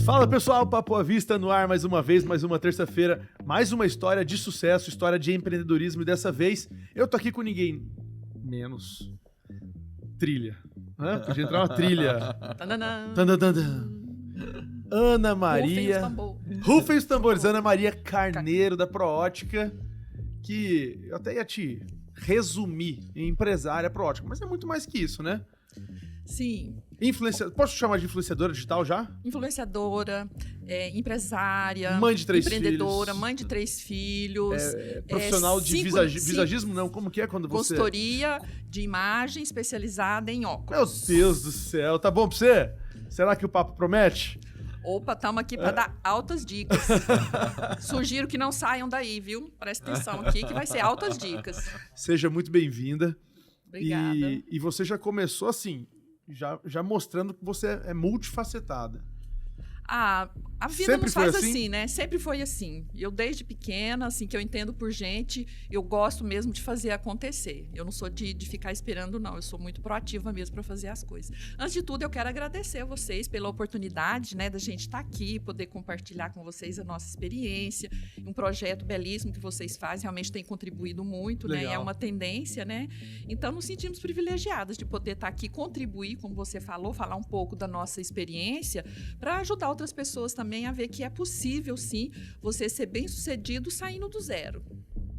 Fala pessoal, Papo à Vista no ar mais uma vez, mais uma terça-feira, mais uma história de sucesso, história de empreendedorismo e dessa vez eu tô aqui com ninguém menos trilha. Podia entrar uma trilha. Ana Maria. Rufem os tambores. Ana Maria Carneiro da Proótica, que eu até ia te resumir em empresária Proótica, mas é muito mais que isso, né? Sim. Posso chamar de influenciadora digital já? Influenciadora, empresária, mãe de 3 empreendedora, filhos. mãe de 3 filhos. Profissional de visagismo, não? Como que é quando você... Consultoria de imagem especializada em óculos. Meu Deus do céu, tá bom pra você? Será que o papo promete? Opa, estamos aqui para dar altas dicas. Sugiro que não saiam daí, viu? Presta atenção aqui que vai ser altas dicas. Seja muito bem-vinda. Obrigada. E você já começou assim, já mostrando que você é multifacetada. A vida Sempre nos faz foi assim? né? Sempre foi assim. Eu, desde pequena, assim, que eu entendo por gente, eu gosto mesmo de fazer acontecer. Eu não sou de ficar esperando, não. Eu sou muito proativa mesmo para fazer as coisas. Antes de tudo, eu quero agradecer a vocês pela oportunidade, né, da gente estar aqui, poder compartilhar com vocês a nossa experiência. Um projeto belíssimo que vocês fazem, realmente tem contribuído muito, né? E é uma tendência, né? Então, nos sentimos privilegiadas de poder estar aqui, contribuir, como você falou, falar um pouco da nossa experiência, para ajudar outras pessoas também a ver que é possível, sim, você ser bem-sucedido saindo do zero.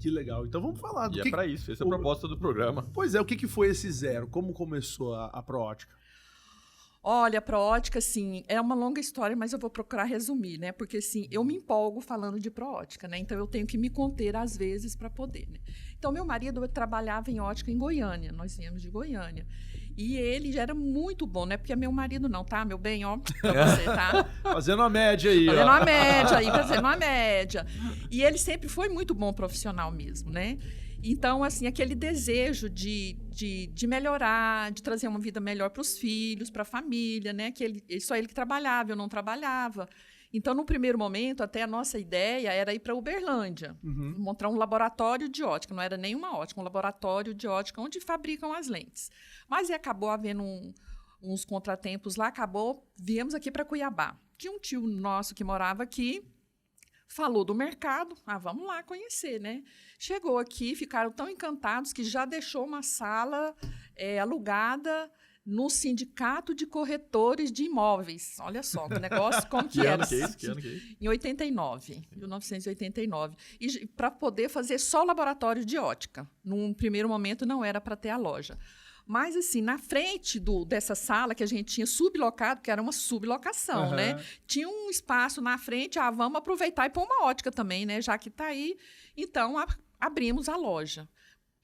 Que legal. Então vamos falar do que... é para isso, essa é a proposta do programa. Pois é, o que foi esse zero? Como começou a Proótica? Olha, a Proótica, assim, é uma longa história, mas eu vou procurar resumir, né? Porque, assim, eu me empolgo falando de Proótica, né? Então, eu tenho que me conter, às vezes, para poder, né? Então, meu marido trabalhava em ótica em Goiânia. Nós viemos de Goiânia. E ele já era muito bom, né? Porque é meu marido não, tá? Meu bem, ó, pra você, tá? Fazendo uma média aí, fazendo uma média. E ele sempre foi muito bom profissional mesmo, né? Então, assim, aquele desejo de melhorar, de trazer uma vida melhor para os filhos, para a família, né? Só ele que trabalhava, eu não trabalhava. Então, no primeiro momento, até a nossa ideia era ir para Uberlândia, montar um laboratório de ótica. Não era nenhuma ótica, um laboratório de ótica onde fabricam as lentes. Mas acabou havendo uns contratempos lá, viemos aqui para Cuiabá. Tinha um tio nosso que morava aqui, falou do mercado, vamos lá conhecer, né? Chegou aqui, ficaram tão encantados que já deixou uma sala alugada no Sindicato de Corretores de Imóveis. Olha só, que negócio, como que era. Que ano que é isso? Em 1989. E para poder fazer só o laboratório de ótica. Num primeiro momento, não era para ter a loja. Mas, assim, na frente dessa sala que a gente tinha sublocado, que era uma sublocação, né? Tinha um espaço na frente, vamos aproveitar e pôr uma ótica também, né? Já que está aí. Então, abrimos a loja.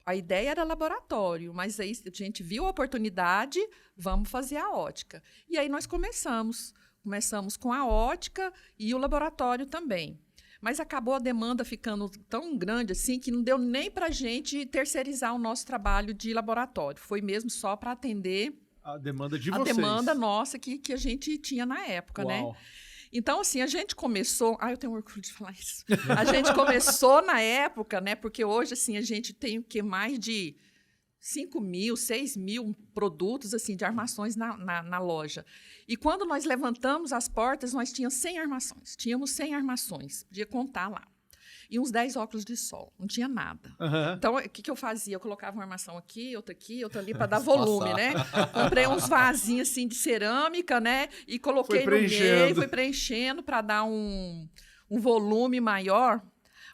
A ideia era laboratório, mas aí a gente viu a oportunidade, vamos fazer a ótica. E aí nós começamos. Começamos com a ótica e o laboratório também. Mas acabou a demanda ficando tão grande assim que não deu nem para a gente terceirizar o nosso trabalho de laboratório. Foi mesmo só para atender a demanda de vocês. A demanda nossa que a gente tinha na época, né? Então, assim, a gente começou... eu tenho orgulho de falar isso. A gente começou na época, né? Porque hoje, assim, a gente tem mais de 5 mil, 6 mil produtos, assim, de armações na loja. E quando nós levantamos as portas, nós tínhamos 100 armações. Tínhamos 100 armações. Podia contar lá. E uns 10 óculos de sol. Não tinha nada. Então, o que eu fazia? Eu colocava uma armação aqui, outra ali, para dar volume, né? Comprei uns vasinhos, assim, de cerâmica, né? E coloquei no meio, fui preenchendo para dar um volume maior.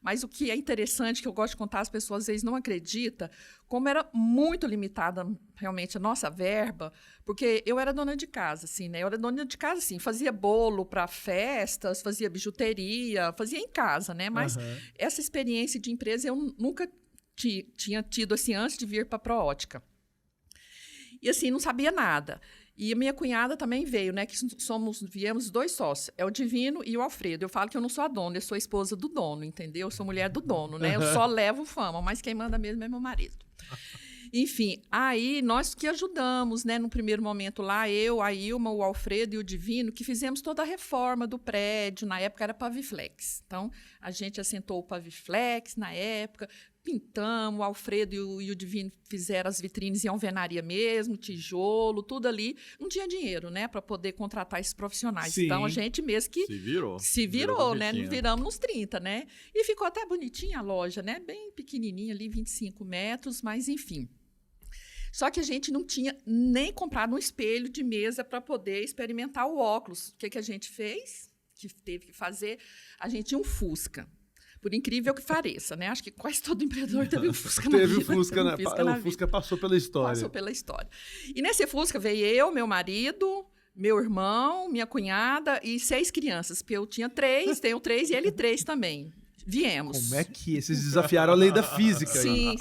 Mas o que é interessante, que eu gosto de contar, as pessoas às vezes não acreditam, como era muito limitada realmente a nossa verba, porque eu era dona de casa, assim, né? Eu era dona de casa, assim, fazia bolo para festas, fazia bijuteria, fazia em casa, né? Mas essa experiência de empresa eu nunca tinha tido, assim, antes de vir para a Proótica. E, assim, não sabia nada. E a minha cunhada também veio, né? Que viemos 2 sócios, é o Divino e o Alfredo. Eu falo que eu não sou a dona, eu sou a esposa do dono, entendeu? Eu sou mulher do dono, né? Eu só levo fama, mas quem manda mesmo é meu marido. Enfim, aí nós que ajudamos, né? No primeiro momento lá, eu, a Ilma, o Alfredo e o Divino, que fizemos toda a reforma do prédio. Na época era Paviflex. Então, a gente assentou o Paviflex na época, pintamos, o Alfredo e o Divino fizeram as vitrines em alvenaria mesmo, tijolo, tudo ali. Não tinha dinheiro, né, para poder contratar esses profissionais. Sim. Então, a gente mesmo que se virou, né? Viramos nos 30, né? E ficou até bonitinha a loja, né? Bem pequenininha ali, 25 metros, mas enfim. Só que a gente não tinha nem comprado um espelho de mesa para poder experimentar o óculos. O que a gente fez? Que teve que fazer? A gente tinha um Fusca. Por incrível que pareça, né? Acho que quase todo empreendedor teve um Fusca na vida. Teve o Fusca, o Fusca passou pela história. Passou pela história. E nesse Fusca veio eu, meu marido, meu irmão, minha cunhada e 6 crianças. Porque eu tinha 3, tenho 3 e ele 3 também. Viemos. Como é que vocês desafiaram a lei da física? Sim.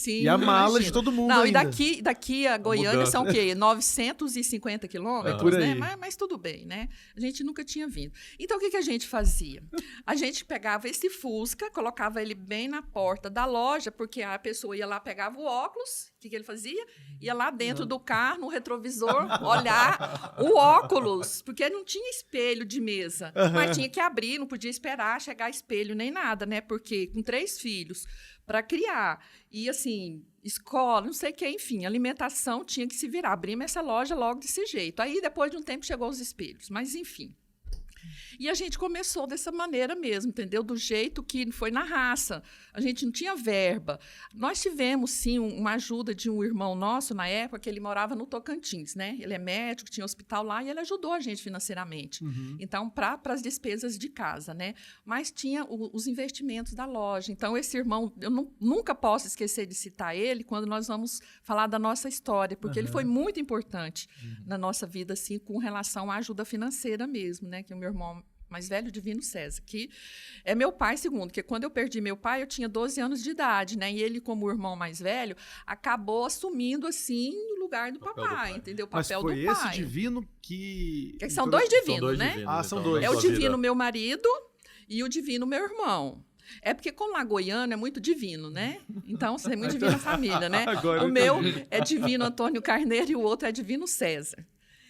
E a mala de todo mundo. Não, ainda. E daqui a Goiânia são o quê? 950 quilômetros, por aí. né? Mas tudo bem, né? A gente nunca tinha vindo. Então, o que a gente fazia? A gente pegava esse Fusca, colocava ele bem na porta da loja, porque a pessoa ia lá, pegava o óculos. O que ele fazia? Ia lá dentro do carro, no retrovisor, olhar o óculos, porque não tinha espelho de mesa. Mas tinha que abrir, não podia esperar chegar espelho nem nada, né? Porque com 3 filhos, para criar, e assim, escola, não sei o que, enfim, alimentação tinha que se virar. Abrimos essa loja logo desse jeito. Aí, depois de um tempo, chegou os espelhos. Mas, enfim. E a gente começou dessa maneira mesmo, entendeu? Do jeito que foi na raça. A gente não tinha verba. Nós tivemos, sim, uma ajuda de um irmão nosso, na época, que ele morava no Tocantins, né? Ele é médico, tinha hospital lá, e ele ajudou a gente financeiramente. Então, para as despesas de casa, né? Mas tinha os investimentos da loja. Então, esse irmão, eu nunca posso esquecer de citar ele quando nós vamos falar da nossa história, porque ele foi muito importante na nossa vida, assim, com relação à ajuda financeira mesmo, né? Que o meu irmão mais velho, Divino César, que é meu pai segundo, porque quando eu perdi meu pai, eu tinha 12 anos de idade, né? E ele, como o irmão mais velho, acabou assumindo, assim, o lugar do papai, entendeu? O papel do pai. Mas foi esse Divino que... São 2 divinos, né? São 2. É o Divino, meu marido, e o Divino, meu irmão. É porque, como lá Goiânia é muito divino, né? Então, é muito divina a família, né? O meu é Divino Antônio Carneiro e o outro é Divino César.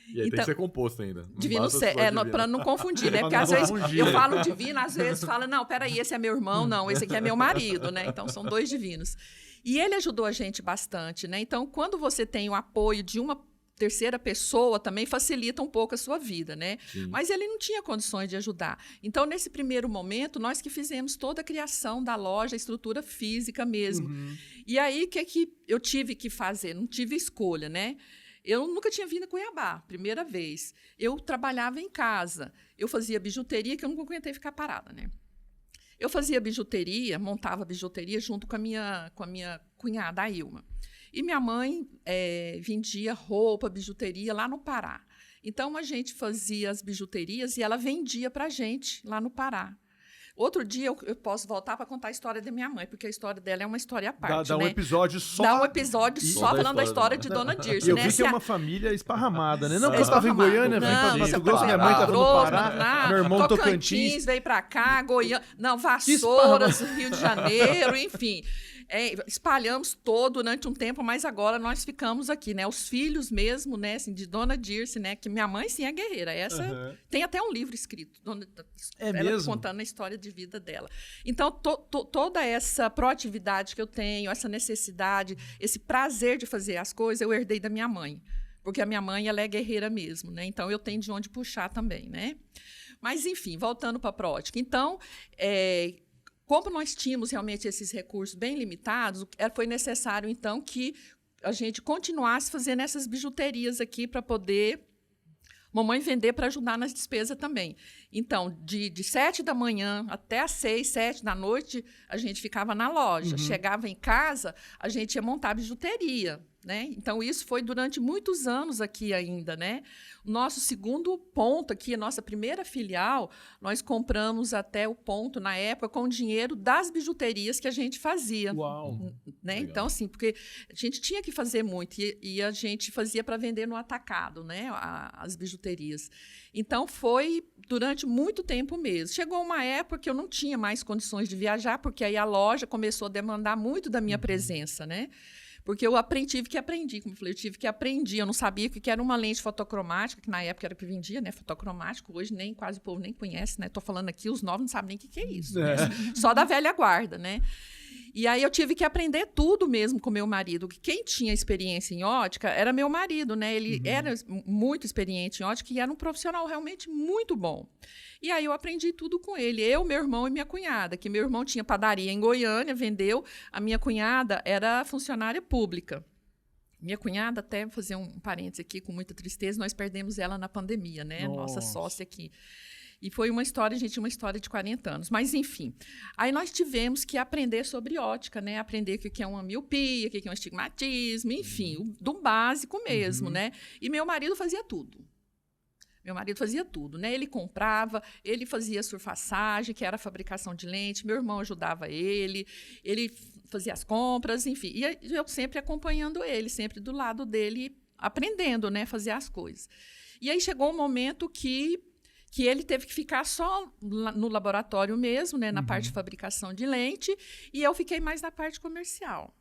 E aí tem que ser composto ainda. Divino César, para não confundir, né? Porque às vezes eu falo divino, às vezes fala, não, peraí, esse é meu irmão, não, esse aqui é meu marido, né? Então, são 2 divinos. E ele ajudou a gente bastante, né? Então, quando você tem o apoio de uma terceira pessoa, também facilita um pouco a sua vida, né? Sim. Mas ele não tinha condições de ajudar. Então, nesse primeiro momento, nós que fizemos toda a criação da loja, a estrutura física mesmo. E aí, o que eu tive que fazer? Não tive escolha, né? Eu nunca tinha vindo a Cuiabá, primeira vez. Eu trabalhava em casa. Eu fazia bijuteria, que eu nunca aguentei ficar parada, né? Eu fazia bijuteria, montava bijuteria junto com a minha cunhada, a Ilma. E minha mãe vendia roupa, bijuteria lá no Pará. Então, a gente fazia as bijuterias e ela vendia para a gente lá no Pará. Outro dia eu posso voltar para contar a história da minha mãe, porque a história dela é uma história à parte, dá né? Um episódio só... Dá um episódio só falando da história de Dona Dirce, né? Eu né? vi que é uma família esparramada, né? Não, É eu estava em Goiânia, vim para Mato Grosso, minha mãe estava no Pará, meu irmão Tocantins. Veio para cá, Goiânia... Não, Vassouras, Rio de Janeiro, enfim... espalhamos durante um tempo, mas agora nós ficamos aqui, né? Os filhos mesmo, né? Assim, de Dona Dirce, né? Que minha mãe, sim, é guerreira. Essa tem até um livro escrito, ela mesmo? contando a história de vida dela. Então, toda essa proatividade que eu tenho, essa necessidade, esse prazer de fazer as coisas, eu herdei da minha mãe. Porque a minha mãe, ela é guerreira mesmo, né? Então, eu tenho de onde puxar também, né? Mas, enfim, voltando para a Prótica. Então, como nós tínhamos realmente esses recursos bem limitados, foi necessário, então, que a gente continuasse fazendo essas bijuterias aqui para poder mamãe vender para ajudar nas despesas também. Então, de 7 da manhã até às 6, 7 da noite, a gente ficava na loja. Chegava em casa, a gente ia montar bijuteria, né? Então, isso foi durante muitos anos aqui ainda, né? O nosso segundo ponto aqui, a nossa primeira filial, nós compramos até o ponto, na época, com o dinheiro das bijuterias que a gente fazia. Uau! Né? Então, assim, porque a gente tinha que fazer muito e a gente fazia para vender no atacado, né? As bijuterias. Então, foi durante muito tempo mesmo. Chegou uma época que eu não tinha mais condições de viajar, porque aí a loja começou a demandar muito da minha presença, né? Porque eu tive que aprender, como eu falei, eu não sabia o que era uma lente fotocromática, que na época era o que vendia, né, fotocromático, hoje quase o povo nem conhece, né, estou falando aqui, os novos não sabem nem o que é isso, né? Só da velha guarda, né. E aí eu tive que aprender tudo mesmo com meu marido. Quem tinha experiência em ótica era meu marido, né? Ele era muito experiente em ótica e era um profissional realmente muito bom. E aí eu aprendi tudo com ele. Eu, meu irmão e minha cunhada, que meu irmão tinha padaria em Goiânia, vendeu. A minha cunhada era funcionária pública. Minha cunhada, até fazer um parênteses aqui, com muita tristeza, nós perdemos ela na pandemia, né? Nossa sócia aqui. E foi uma história, gente, uma história de 40 anos. Mas, enfim, aí nós tivemos que aprender sobre ótica, né? Aprender o que é uma miopia, o que é um estigmatismo, enfim, do básico mesmo, né? E meu marido fazia tudo. Meu marido fazia tudo, né? Ele comprava, ele fazia surfaçagem, que era a fabricação de lente, meu irmão ajudava ele fazia as compras, enfim. E eu sempre acompanhando ele, sempre do lado dele, aprendendo, né? Fazer as coisas. E aí chegou um momento que ele teve que ficar só no laboratório mesmo, né, na parte de fabricação de lente, e eu fiquei mais na parte comercial.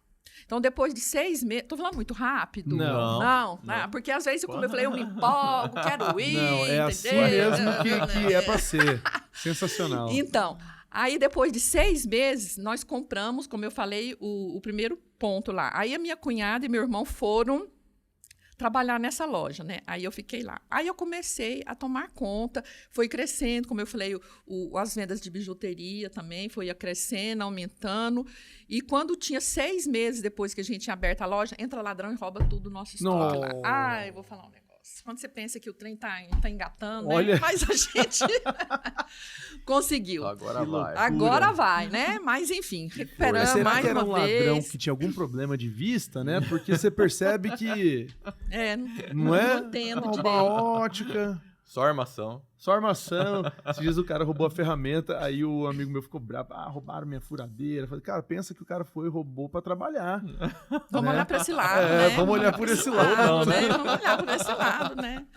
Então, depois de 6 meses... Estou falando muito rápido? Não. Porque às vezes, como eu falei, eu me empolgo, quero ir, não, é assim mesmo que é para ser. Sensacional. Então, aí depois de 6 meses, nós compramos, como eu falei, o primeiro ponto lá. Aí a minha cunhada e meu irmão foram trabalhar nessa loja, né? Aí eu fiquei lá. Aí eu comecei a tomar conta, foi crescendo, como eu falei, as vendas de bijuteria também foi crescendo, aumentando. E quando tinha 6 meses depois que a gente tinha aberto a loja, entra ladrão e rouba tudo o nosso estoque lá. Ai, vou falar um negócio. Quando você pensa que o trem tá engatando, né? Mas a gente conseguiu. Agora vai, né? Mas, enfim, recuperamos será mais que era uma vez. Ladrão vez. que tinha algum problema de vista, né? Porque você percebe que... não entendo direito. Ótica... Só armação. Esses dias o cara roubou a ferramenta, aí o amigo meu ficou bravo. Roubaram minha furadeira. Eu falei, cara, pensa que o cara roubou pra trabalhar. Vamos olhar pra esse lado, né? Vamos olhar por esse lado, né? Vamos olhar por esse lado, né?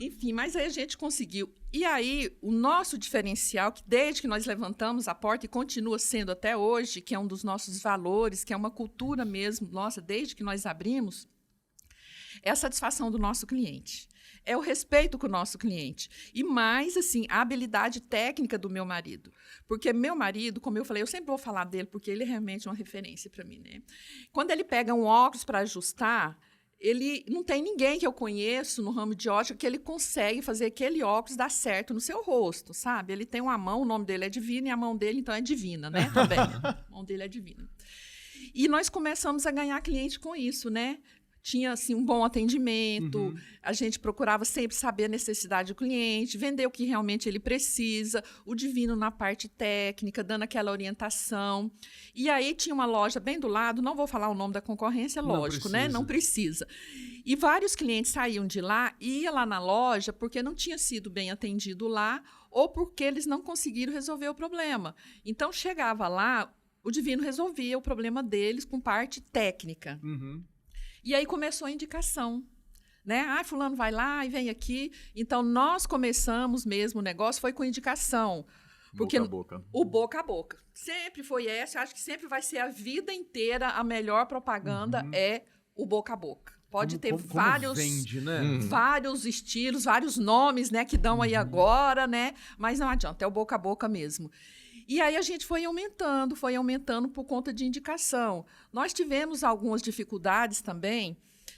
Enfim, mas aí a gente conseguiu. E aí, o nosso diferencial, que desde que nós levantamos a porta e continua sendo até hoje, que é um dos nossos valores, que é uma cultura mesmo, nossa, desde que nós abrimos, é a satisfação do nosso cliente. É o respeito com o nosso cliente. E mais, assim, a habilidade técnica do meu marido. Porque meu marido, como eu falei, eu sempre vou falar dele, porque ele é realmente uma referência para mim, né? Quando ele pega um óculos para ajustar, ele não tem ninguém que eu conheço no ramo de ótica que ele consegue fazer aquele óculos dar certo no seu rosto, sabe? Ele tem uma mão, o nome dele é Divino, e a mão dele, então, é divina, né? Também. A mão dele é divina. E nós começamos a ganhar cliente com isso, né? Tinha, assim, um bom atendimento, a gente procurava sempre saber a necessidade do cliente, vender o que realmente ele precisa, o Divino na parte técnica, dando aquela orientação. E aí tinha uma loja bem do lado, não vou falar o nome da concorrência, lógico, né? Não precisa. E vários clientes saíam de lá e iam lá na loja porque não tinha sido bem atendido lá ou porque eles não conseguiram resolver o problema. Então, chegava lá, o Divino resolvia o problema deles com parte técnica. E aí começou a indicação, né? Fulano vai lá e vem aqui. Então, nós começamos mesmo o negócio, foi com indicação. Porque boca a boca. O boca a boca. Sempre foi essa, acho que sempre vai ser a vida inteira a melhor propaganda é o boca a boca. Pode ter vários, vende, né? vários estilos, vários nomes, né, que dão aí agora, né? Mas não adianta, é o boca a boca mesmo. E aí a gente foi aumentando por conta de indicação. Nós tivemos algumas dificuldades também,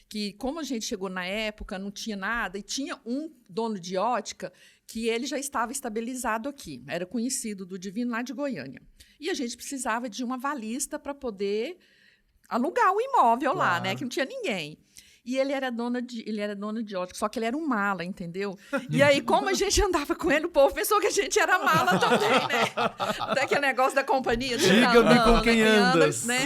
que como a gente chegou na época, não tinha nada, e tinha um dono de ótica que ele já estava estabilizado aqui, era conhecido do Divino lá de Goiânia. E a gente precisava de uma avalista para poder alugar o imóvel lá, né, que não tinha ninguém. E ele era dono de ótica, só que ele era um mala, entendeu? E aí, como a gente andava com ele, o povo pensou que a gente era mala também, né? Daquele negócio da companhia. Diga-me com quem andas. Né?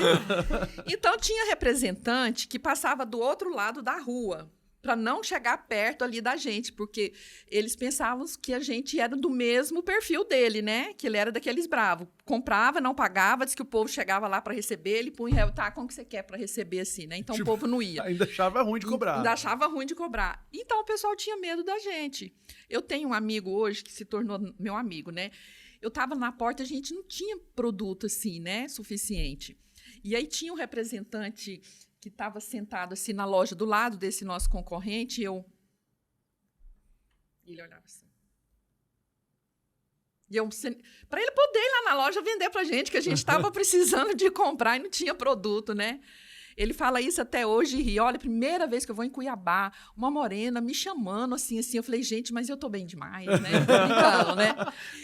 Então, tinha representante que passava do outro lado da rua, para não chegar perto ali da gente, porque eles pensavam que a gente era do mesmo perfil dele, né? Que ele era daqueles bravos. Comprava, não pagava, disse que o povo chegava lá para receber, ele punha, como que você quer para receber assim, né? Então, o povo não ia. Ainda achava ruim de cobrar. Ainda achava ruim de cobrar. Então, o pessoal tinha medo da gente. Eu tenho um amigo hoje que se tornou meu amigo, né? Eu estava na porta, a gente não tinha produto assim, né? Suficiente. E aí tinha um representante que estava sentado assim na loja do lado desse nosso concorrente, ele olhava assim. Para ele poder ir lá na loja vender pra gente, que a gente estava precisando de comprar e não tinha produto, né? Ele fala isso até hoje e ri. Olha, primeira vez que eu vou em Cuiabá, uma morena me chamando assim. Eu falei, gente, mas eu tô bem demais, né? Tô brincando, né?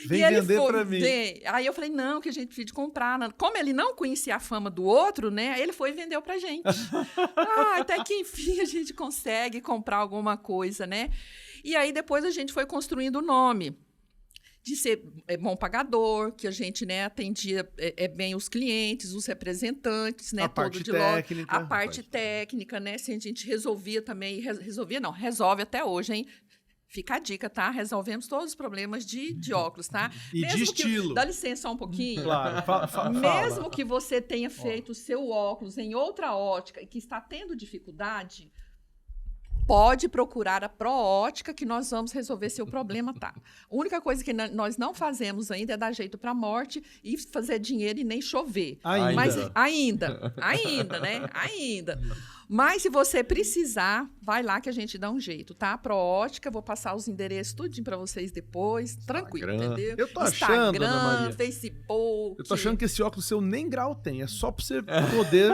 Vem vender pra mim. Aí eu falei, não, que a gente precisa comprar. Como ele não conhecia a fama do outro, né? Ele foi e vendeu pra gente. Até que, enfim, a gente consegue comprar alguma coisa, né? E aí, depois, a gente foi construindo o nome. De ser bom pagador, que a gente, né, atendia bem os clientes, os representantes, né, a parte técnica. A parte técnica, né, se a gente resolvia também, resolve até hoje, hein? Fica a dica, tá? Resolvemos todos os problemas de óculos, tá? E mesmo de estilo. Dá licença só um pouquinho. Claro, Mesmo que você tenha feito o seu óculos em outra ótica e que está tendo dificuldade, pode procurar a Proótica que nós vamos resolver seu problema, tá? A única coisa que nós não fazemos ainda é dar jeito para a morte e fazer dinheiro e nem chover. Ainda. Mas ainda, né? Ainda. Mas se você precisar, vai lá que a gente dá um jeito, tá? Proótica, vou passar os endereços tudinho para vocês depois. Tranquilo, entendeu? Eu tô achando, Instagram, Ana Maria, Facebook. Eu tô achando que esse óculos seu nem grau tem. É só pra você poder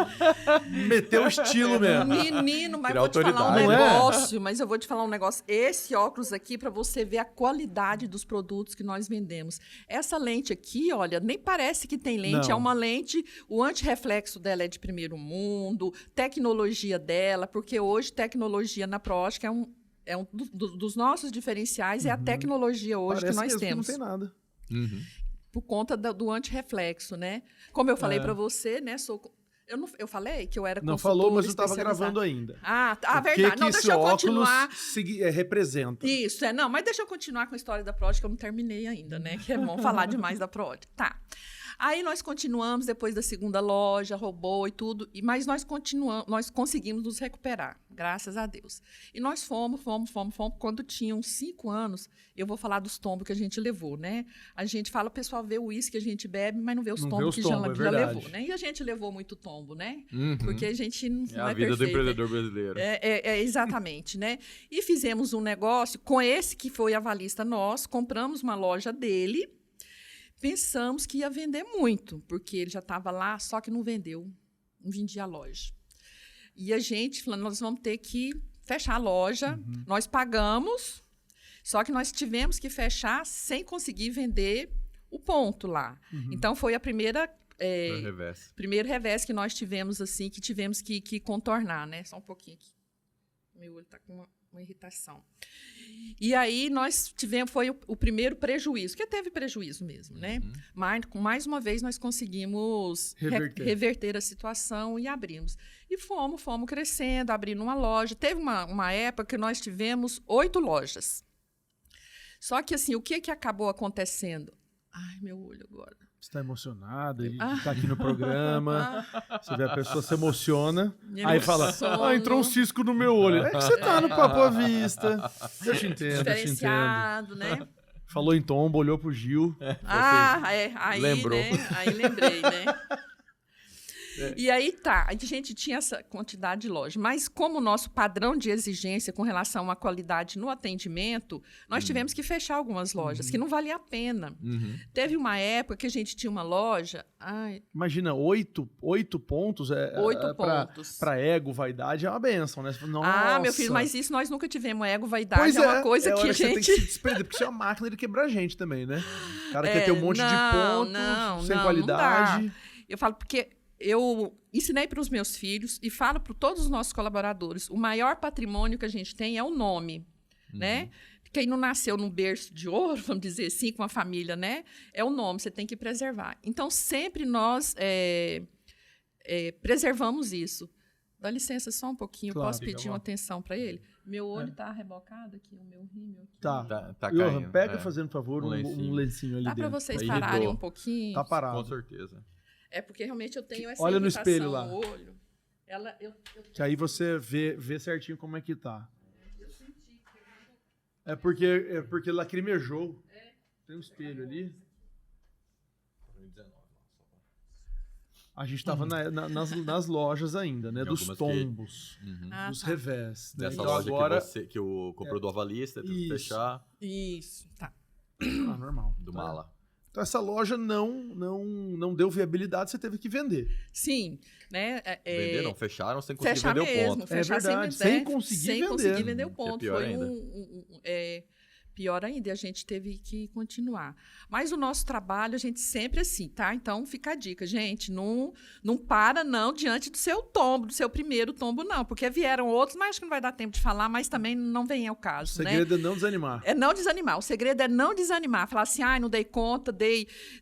meter o estilo mesmo. Menino, mas Tirar vou te falar um autoridade. negócio. Mas eu vou te falar um negócio. Esse óculos aqui, para você ver a qualidade dos produtos que nós vendemos. Essa lente aqui, olha, nem parece que tem lente. Não. É uma lente, o antirreflexo dela é de primeiro mundo, tecnologia dela, porque hoje tecnologia na Proótica é um dos nossos diferenciais, é a tecnologia hoje Parece que nós mesmo temos. Que não tem nada. Por conta do antirreflexo, né? Como eu falei para você, né? Eu falei que eu era Não consultora falou, mas eu estava especializada. gravando ainda. Verdade. Não, deixa eu continuar. Representa. Isso, não, mas deixa eu continuar com a história da Proótica, que eu não terminei ainda, né? Que é bom falar demais da Proótica. Tá. Aí nós continuamos depois da segunda loja, roubou e tudo, mas nós conseguimos nos recuperar, graças a Deus. E nós fomos. Quando tinham 5 anos, eu vou falar dos tombos que a gente levou, né? A gente fala, o pessoal vê o uísque que a gente bebe, mas não vê os tombos que já levou, né? E a gente levou muito tombo, né? Porque a gente não é a vida perfeito, do empreendedor brasileiro. Exatamente, né? E fizemos um negócio com esse que foi avalista nosso, compramos uma loja dele. Pensamos que ia vender muito, porque ele já estava lá, só que não vendeu, não vendia a loja. E a gente falando, nós vamos ter que fechar a loja, nós pagamos, só que nós tivemos que fechar sem conseguir vender o ponto lá. Então, foi a primeiro revés que nós tivemos, assim, que tivemos que contornar, né? Só um pouquinho aqui. Meu olho está com uma irritação. E aí foi o primeiro prejuízo, que teve prejuízo mesmo, né? Mas, mais uma vez, nós conseguimos reverter a situação e abrimos. E fomos crescendo, abrindo uma loja. Teve uma época que nós tivemos 8 lojas. Só que, assim, o que acabou acontecendo? Ai, meu olho agora. Você está emocionada, ele está aqui no programa, você vê a pessoa se emociona, aí fala, entrou um cisco no meu olho. É que você tá no Papo à Vista. Eu te entendo, diferenciado, né? Falou em tombo, olhou pro Gil. Aí, lembrou. Né? Aí lembrei, né? E aí a gente tinha essa quantidade de loja, mas como o nosso padrão de exigência com relação à qualidade no atendimento, nós tivemos que fechar algumas lojas, que não valia a pena. Teve uma época que a gente tinha uma loja... Imagina, 8 pontos. 8 pontos. Pra ego, vaidade, é uma benção, né? Nossa. Meu filho, mas isso nós nunca tivemos ego, vaidade, é uma coisa que a gente... Você tem que se desprender, porque isso é uma máquina de quebrar a gente também, né? O cara quer ter um monte de pontos, sem qualidade. Não dá. Eu falo porque... Eu ensinei para os meus filhos e falo para todos os nossos colaboradores, o maior patrimônio que a gente tem é o nome, né? Quem não nasceu num berço de ouro, vamos dizer assim, com a família, né? É o nome, você tem que preservar. Então, sempre nós preservamos isso. Dá licença só um pouquinho, claro, posso pedir uma atenção para ele? Meu olho está rebocado aqui, o meu rímel aqui. Tá caindo. Pega, fazendo favor, um lencinho ali dentro. Dá para vocês pararem um pouquinho? Tá parado. Com certeza. É porque realmente eu tenho essa Olha no espelho lá. no olho. Que aí você vê certinho como é que tá. Eu senti. É porque lacrimejou. Tem um espelho ali. A gente tava nas lojas ainda, né? Dos tombos, dos revés. Dessa então, loja agora... que o comprou do avalista, teve que fechar. Isso, tá. Normal. Do mala. Então essa loja não deu viabilidade, você teve que vender. Sim, né? Vender não, fecharam sem conseguir Fechar vender mesmo, o ponto. fechar verdade, sem conseguir vender o ponto. Que é pior Foi ainda. pior ainda, e a gente teve que continuar. Mas o nosso trabalho, a gente sempre assim, tá? Então, fica a dica, gente, não para não diante do seu tombo, do seu primeiro tombo, não, porque vieram outros, mas acho que não vai dar tempo de falar, mas também não vem ao caso, O segredo é não desanimar. É não desanimar, o segredo é não desanimar, falar assim, não dei conta,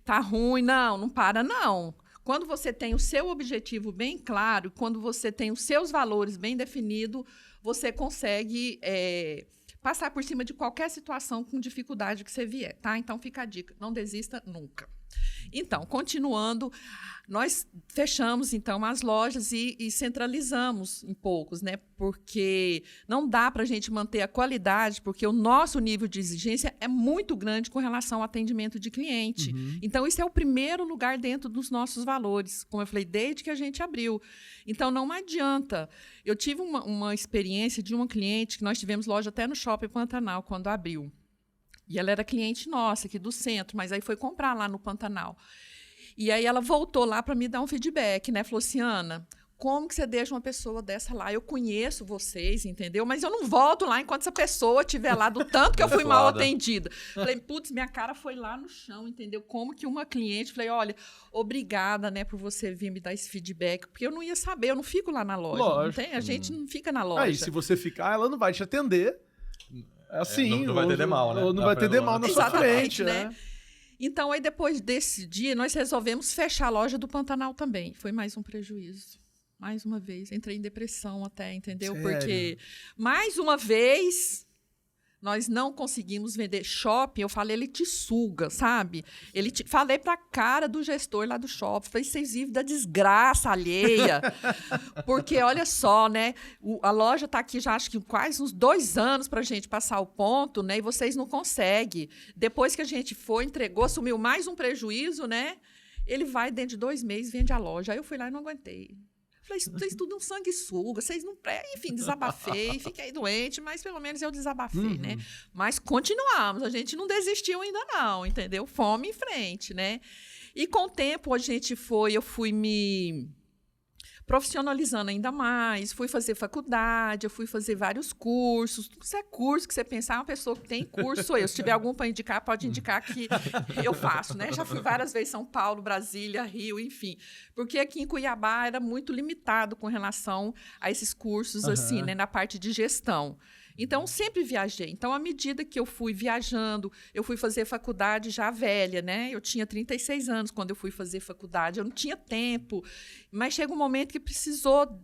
tá ruim, não para, não. Quando você tem o seu objetivo bem claro, quando você tem os seus valores bem definidos, você consegue passar por cima de qualquer situação com dificuldade que você vier, tá? Então, fica a dica, não desista nunca. Então, continuando, nós fechamos, então, as lojas e centralizamos em poucos, né? Porque não dá para a gente manter a qualidade, porque o nosso nível de exigência é muito grande com relação ao atendimento de cliente. Uhum. Então, isso é o primeiro lugar dentro dos nossos valores, como eu falei, desde que a gente abriu. Então, não adianta. Eu tive uma experiência de uma cliente, que nós tivemos loja até no Shopping Pantanal, quando abriu. E ela era cliente nossa, aqui do centro, mas aí foi comprar lá no Pantanal. E aí ela voltou lá para me dar um feedback, né? Falou assim, Ana, como que você deixa uma pessoa dessa lá? Eu conheço vocês, entendeu? Mas eu não volto lá enquanto essa pessoa estiver lá, do tanto que eu fui mal atendida. Falei, putz, minha cara foi lá no chão, entendeu? Como que uma cliente... Falei, olha, obrigada, né, por você vir me dar esse feedback, porque eu não ia saber, eu não fico lá na loja. Lógico. Não tem? A gente não fica na loja. Aí, se você ficar, ela não vai te atender. Assim, não vai atender mal, né? Ou não vai atender mal na sua frente, né? Então, aí depois desse dia, nós resolvemos fechar a loja do Pantanal também. Foi mais um prejuízo. Mais uma vez. Entrei em depressão até, entendeu? Sério? Porque, mais uma vez, nós não conseguimos vender shopping. Eu falei, ele te suga, sabe? Falei pra cara do gestor lá do shopping. Falei, vocês vivem da desgraça alheia. Porque, olha só, né? A loja tá aqui já, acho que quase uns 2 anos pra gente passar o ponto, né? E vocês não conseguem. Depois que a gente foi, entregou, assumiu mais um prejuízo, né? Ele vai, dentro de 2 meses, vende a loja. Aí eu fui lá e não aguentei. Falei, vocês tudo um sanguessuga, vocês não... Enfim, desabafei, fiquei doente, mas pelo menos eu desabafei, né? Mas continuamos, a gente não desistiu ainda não, entendeu? Fomos em frente, né? E com o tempo eu fui me profissionalizando ainda mais, fui fazer faculdade, eu fui fazer vários cursos. Tudo isso é curso que você pensar, uma pessoa que tem curso sou eu. Se tiver algum para indicar, pode indicar que eu faço, né? Já fui várias vezes São Paulo, Brasília, Rio, enfim. Porque aqui em Cuiabá era muito limitado com relação a esses cursos, assim, né? Na parte de gestão. Então, sempre viajei. Então, à medida que eu fui viajando, eu fui fazer faculdade já velha, né? Eu tinha 36 anos quando eu fui fazer faculdade. Eu não tinha tempo. Mas chega um momento que precisou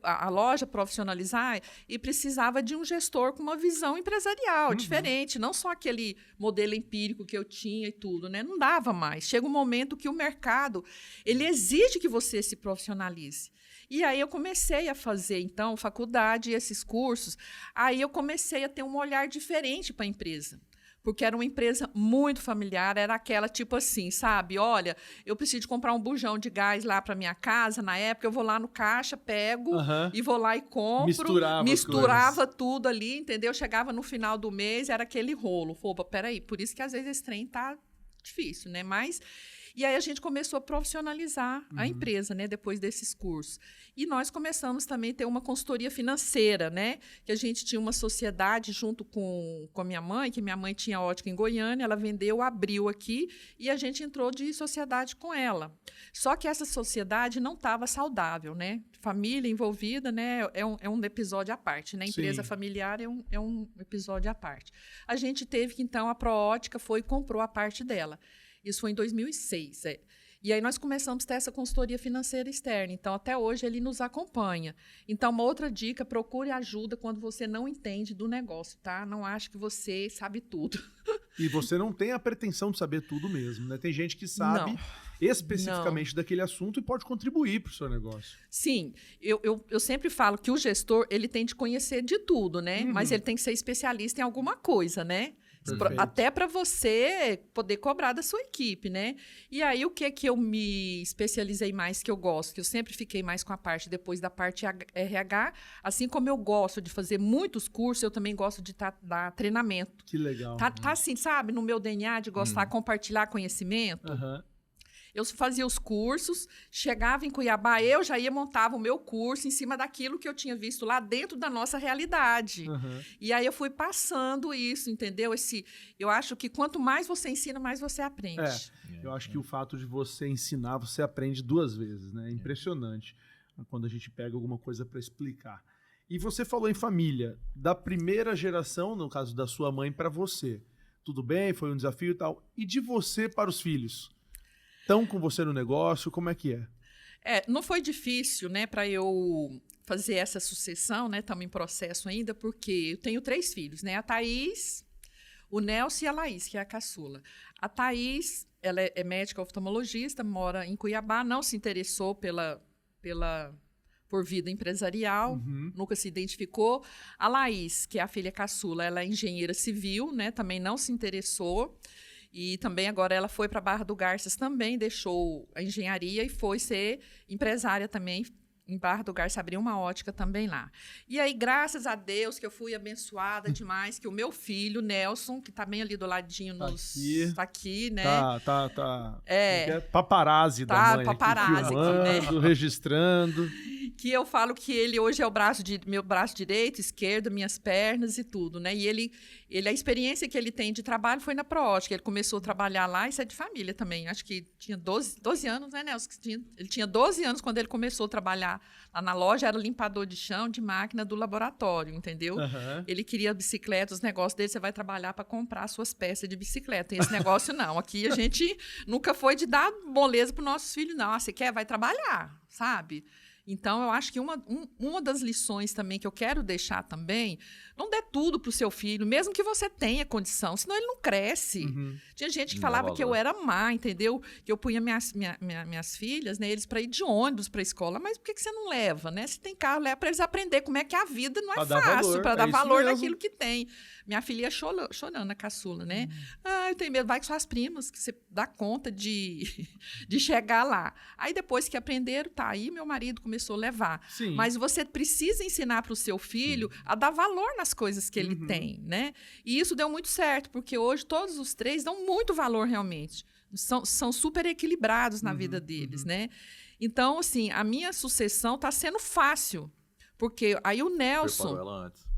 a loja profissionalizar e precisava de um gestor com uma visão empresarial diferente. Não só aquele modelo empírico que eu tinha e tudo, né? Não dava mais. Chega um momento que o mercado ele exige que você se profissionalize. E aí eu comecei a fazer, então, faculdade e esses cursos. Aí eu comecei a ter um olhar diferente para a empresa. Porque era uma empresa muito familiar, era aquela tipo assim, sabe? Olha, eu preciso comprar um bujão de gás lá para minha casa, na época eu vou lá no caixa, pego e vou lá e compro. Misturava tudo ali, entendeu? Chegava no final do mês, era aquele rolo. Opa, peraí, por isso que às vezes esse trem tá difícil, né? Mas... E aí a gente começou a profissionalizar a empresa, né, depois desses cursos. E nós começamos também a ter uma consultoria financeira, né, que a gente tinha uma sociedade junto com a minha mãe, que minha mãe tinha ótica em Goiânia, ela vendeu, abriu aqui, e a gente entrou de sociedade com ela. Só que essa sociedade não estava saudável, né? Família envolvida, né, é um episódio à parte, né? Empresa familiar é um episódio à parte. A gente teve que, então, a Proótica foi e comprou a parte dela. Isso foi em 2006. E aí nós começamos a ter essa consultoria financeira externa. Então, até hoje, ele nos acompanha. Então, uma outra dica, procure ajuda quando você não entende do negócio, tá? Não ache que você sabe tudo. E você não tem a pretensão de saber tudo mesmo, né? Tem gente que sabe especificamente daquele assunto e pode contribuir para o seu negócio. Sim. Eu sempre falo que o gestor, ele tem de conhecer de tudo, né? Mas ele tem que ser especialista em alguma coisa, né? Até para você poder cobrar da sua equipe, né? E aí, o que eu me especializei mais, que eu gosto? Que eu sempre fiquei mais com a parte, depois da parte RH. Assim como eu gosto de fazer muitos cursos, eu também gosto de dar treinamento. Que legal. Tá assim, sabe? No meu DNA de gostar de compartilhar conhecimento. Eu fazia os cursos, chegava em Cuiabá, eu já montava o meu curso em cima daquilo que eu tinha visto lá dentro da nossa realidade. E aí eu fui passando isso, entendeu? Eu acho que quanto mais você ensina, mais você aprende. Eu acho que o fato de você ensinar, você aprende 2 vezes, né? É impressionante quando a gente pega alguma coisa para explicar. E você falou em família, da primeira geração, no caso da sua mãe, para você. Tudo bem, foi um desafio e tal. E de você para os filhos? Estão com você no negócio? Como é que é? Não foi difícil, né, para eu fazer essa sucessão, né? Estamos em processo ainda, porque eu tenho 3 filhos, né? A Thaís, o Nelson e a Laís, que é a caçula. A Thaís, ela é médica oftalmologista, mora em Cuiabá, não se interessou por vida empresarial, nunca se identificou. A Laís, que é a filha caçula, ela é engenheira civil, né? Também não se interessou. E também agora ela foi para Barra do Garças também, deixou a engenharia e foi ser empresária também. Em Barra do Garças, abriu uma ótica também lá. E aí, graças a Deus, que eu fui abençoada demais, que o meu filho, Nelson, que tá bem ali do ladinho, tá aqui, né? Paparazzi da mãe. Paparazzi aqui, filmando, né? Registrando. Que eu falo que ele hoje é meu braço direito, esquerdo, minhas pernas e tudo, né? E ele, a experiência que ele tem de trabalho foi na Proótica. Ele começou a trabalhar lá, isso é de família também. Acho que tinha 12 anos, né, Nelson? Ele tinha 12 anos quando ele começou a trabalhar lá na loja, era limpador de chão, de máquina do laboratório, entendeu? Ele queria bicicleta, os negócios dele, você vai trabalhar para comprar suas peças de bicicleta. Tem esse negócio não. Aqui a gente nunca foi de dar moleza para os nossos filhos, não. Você quer? Vai trabalhar, sabe? Então, eu acho que uma das lições também que eu quero deixar também, não dê tudo para o seu filho, mesmo que você tenha condição, senão ele não cresce. Tinha gente que falava que eu era má, entendeu? Que eu punha minhas filhas, né, eles para ir de ônibus para a escola. Mas por que você não leva, né? Se tem carro, leva para eles aprender como é que a vida não é fácil, para dar valor naquilo que tem. Minha filha ia chorando, a caçula, né? Eu tenho medo, vai com suas primas, que você dá conta de chegar lá. Aí, depois que aprenderam, tá aí, meu marido começou a levar. Sim. Mas você precisa ensinar para o seu filho a dar valor nas coisas que ele tem, né? E isso deu muito certo, porque hoje todos os 3 dão muito valor realmente. São super equilibrados na vida deles, né? Então, assim, a minha sucessão está sendo fácil, porque aí o Nelson... Preparou ela antes.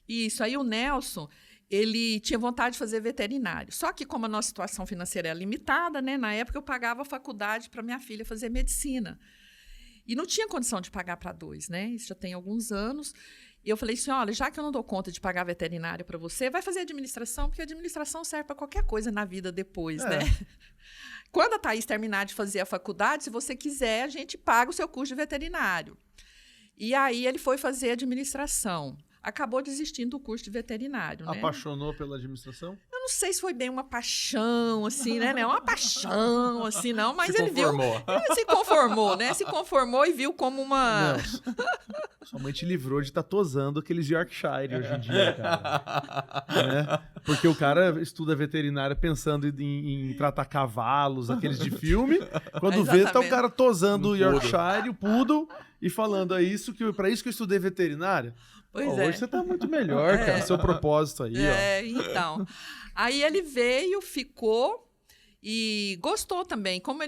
Isso, aí o Nelson, ele tinha vontade de fazer veterinário. Só que como a nossa situação financeira é limitada, né? Na época eu pagava a faculdade para minha filha fazer medicina. E não tinha condição de pagar para 2, né? Isso já tem alguns anos. E eu falei assim, olha, já que eu não dou conta de pagar veterinário para você, vai fazer administração, porque a administração serve para qualquer coisa na vida depois, né? Quando a Thaís terminar de fazer a faculdade, se você quiser, a gente paga o seu curso de veterinário. E aí ele foi fazer administração. Acabou desistindo do curso de veterinário, né? Apaixonou pela administração? Eu não sei se foi bem uma paixão, assim, né? Não é uma paixão, assim, não. Mas ele viu... Ele se conformou, né? Se conformou e viu como uma... Não, sua mãe te livrou de estar tosando aqueles Yorkshire hoje em dia, cara. Né? Porque o cara estuda veterinária pensando em tratar cavalos, aqueles de filme. Quando vê, tá o cara tosando o Yorkshire, o poodle, e falando, pra isso que eu estudei veterinária. Pois Hoje você tá muito melhor, cara, seu propósito aí, ó. Então. Aí ele veio, ficou e gostou também. Como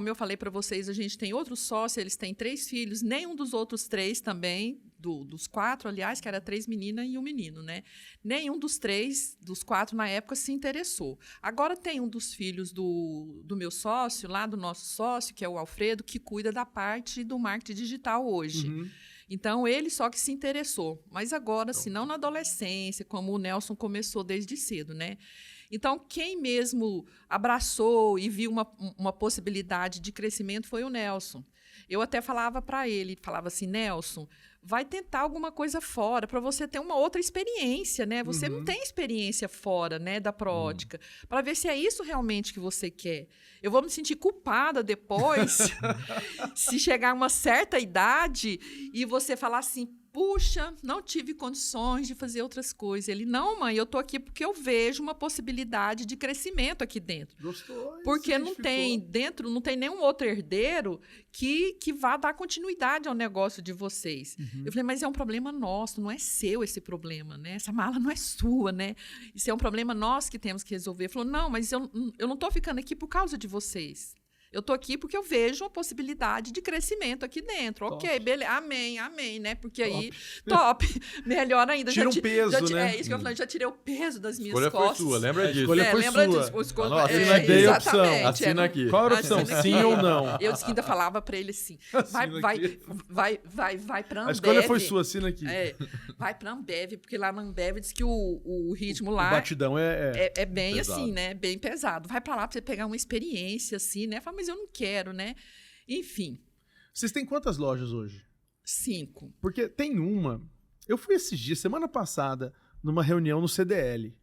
eu falei para vocês, a gente tem outro sócio, eles têm 3 filhos, nenhum dos outros 3 também, dos 4, aliás, que era 3 meninas e um menino, né? Nenhum dos 4 na época se interessou. Agora tem um dos filhos do meu sócio, lá do nosso sócio, que é o Alfredo, que cuida da parte do marketing digital hoje. Então, ele só que se interessou. Mas agora, se não na adolescência, como o Nelson começou desde cedo, né? Então, quem mesmo abraçou e viu uma possibilidade de crescimento foi o Nelson. Eu até falava para ele, falava assim, Nelson, vai tentar alguma coisa fora para você ter uma outra experiência, né? Você não tem experiência fora, né, da Proótica, para ver se é isso realmente que você quer. Eu vou me sentir culpada depois se chegar a uma certa idade e você falar assim, puxa, não tive condições de fazer outras coisas. Ele, não, mãe, eu tô aqui porque eu vejo uma possibilidade de crescimento aqui dentro. Gostou? Porque não tem nenhum outro herdeiro que vá dar continuidade ao negócio de vocês. Eu falei, mas é um problema nosso, não é seu esse problema, né? Essa mala não é sua, né? Isso é um problema nosso que temos que resolver. Ele falou, não, mas eu não tô ficando aqui por causa de vocês. Eu tô aqui porque eu vejo uma possibilidade de crescimento aqui dentro. Top. Ok, beleza. Amém, né? Porque aí, top. Melhor ainda. Tira um peso, né? É isso que eu falei, já tirei o peso das minhas Escolha costas. foi sua, lembra disso. Escolha foi lembra sua. disso. Assina aqui. Dei a opção. Exatamente. Assina aqui. Qual era a opção? Assina Sim aqui. ou não? Eu ainda falava pra ele assim, vai pra Ambev. A escolha foi sua, assina aqui. Vai pra Ambev, porque lá na Ambev diz que o ritmo lá O batidão é bem pesado. assim, né? Bem pesado. Vai pra lá pra você pegar uma experiência assim, né? Fala, mas eu não quero, né? Enfim. Vocês têm quantas lojas hoje? 5. Porque tem uma... Eu fui esses dias, semana passada, numa reunião no CDL.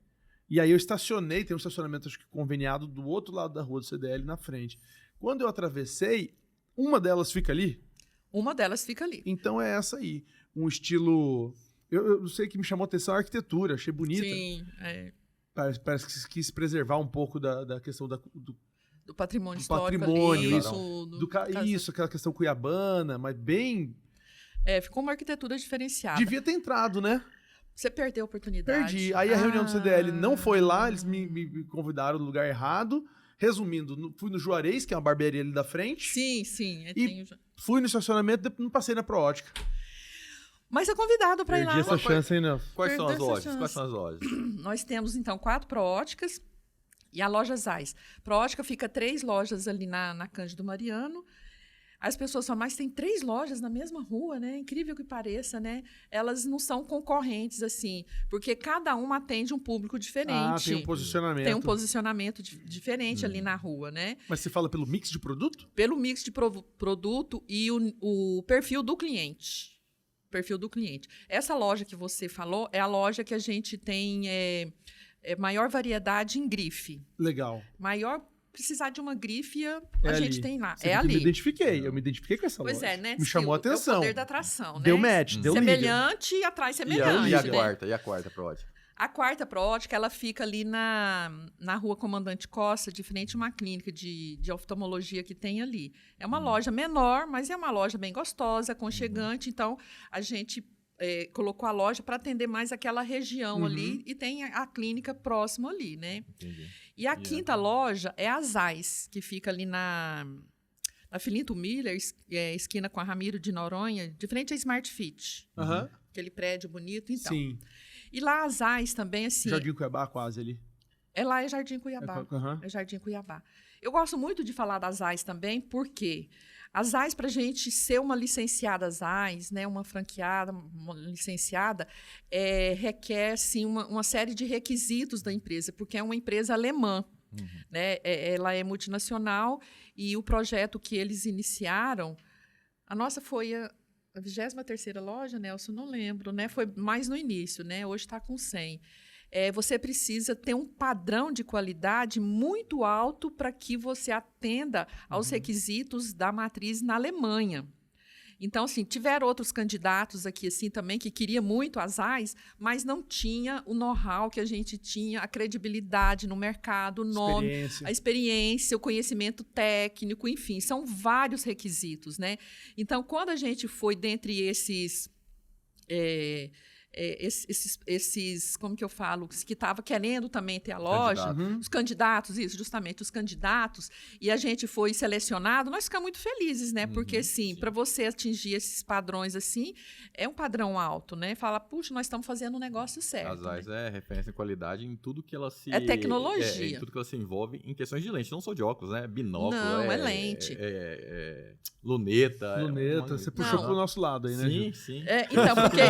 E aí eu estacionei, tem um estacionamento acho que conveniado do outro lado da rua do CDL, na frente. Quando eu atravessei, uma delas fica ali. Uma delas fica ali. Então é essa aí. Um estilo... Eu sei que me chamou a atenção a arquitetura, achei bonita. Sim, Parece que quis preservar um pouco da questão do patrimônio do histórico patrimônio, ali. isso. Isso, aquela questão cuiabana, mas bem... ficou uma arquitetura diferenciada. Devia ter entrado, né? Você perdeu a oportunidade. Perdi. Aí a reunião do CDL não foi lá, eles me convidaram no lugar errado. Resumindo, fui no Juarez, que é uma barbearia ali da frente. Sim. Fui no estacionamento, depois não passei na Proótica. Mas é convidado para ir lá. Perdi essa chance, hein, Nelson? Quais são as Perdeu essa lojas? chance. Quais são as lojas? Nós temos, então, 4 Proóticas e a loja Zais. Proótica fica 3 lojas ali na Cândido Mariano. As pessoas falam, mas tem 3 lojas na mesma rua, né? Incrível que pareça, né? Elas não são concorrentes, assim, porque cada uma atende um público diferente. Tem um posicionamento. Tem um posicionamento diferente ali na rua, né? Mas você fala pelo mix de produto? Pelo mix de produto e o perfil do cliente. Perfil do cliente. Essa loja que você falou é a loja que a gente tem maior variedade em grife. Legal. Precisar de uma grife, a ali. gente tem lá. Você É viu que ali. Eu me identifiquei com essa loja. Pois é, né? Me chamou a É o atenção. poder da atração, né? Deu match, deu liga. Semelhante e atrai semelhante. E a né? quarta? E a quarta, Proótica? A quarta Proótica, ela fica ali na rua Comandante Costa, de frente a uma clínica de oftalmologia que tem ali. É uma loja menor, mas é uma loja bem gostosa, aconchegante. Então, a gente colocou a loja para atender mais aquela região ali e tem a clínica próxima ali, né? Entendi. E a quinta loja é a Zais, que fica ali na Filinto Miller, esquina com a Ramiro de Noronha, de frente à Smart Fit. Aquele prédio bonito, então. Sim. E lá a Zais também, assim... Jardim Cuiabá, quase ali. Lá é Jardim Cuiabá. É Jardim Cuiabá. Eu gosto muito de falar da Zais também, porque a Zais, para a gente ser uma licenciada Zais, né, uma franqueada, uma licenciada, requer, sim, uma série de requisitos da empresa, porque é uma empresa alemã. Né? Ela é multinacional e o projeto que eles iniciaram... A nossa foi a 23ª loja, Nelson, não lembro, né? Foi mais no início, né? Hoje está com 100. Você precisa ter um padrão de qualidade muito alto para que você atenda aos requisitos da matriz na Alemanha. Então, assim, tiveram outros candidatos aqui, assim, também, que queria muito as Zais, mas não tinha o know-how que a gente tinha, a credibilidade no mercado, o nome, a experiência, o conhecimento técnico, enfim, são vários requisitos, né? Então, quando a gente foi dentre esses como que eu falo, que estava querendo também ter a loja, os candidatos, isso, justamente, os candidatos, e a gente foi selecionado, nós ficamos muito felizes, né? Porque, sim, para você atingir esses padrões, assim, é um padrão alto, né? Fala, puxa, nós estamos fazendo um negócio certo. A Zais é referência em qualidade em tudo que ela se... É tecnologia. Em tudo que ela se envolve em questões de lente, não só de óculos, né? Binóculo, não, é lente. Luneta. Luneta, você puxou pro nosso lado aí, né? Sim. Então, porque...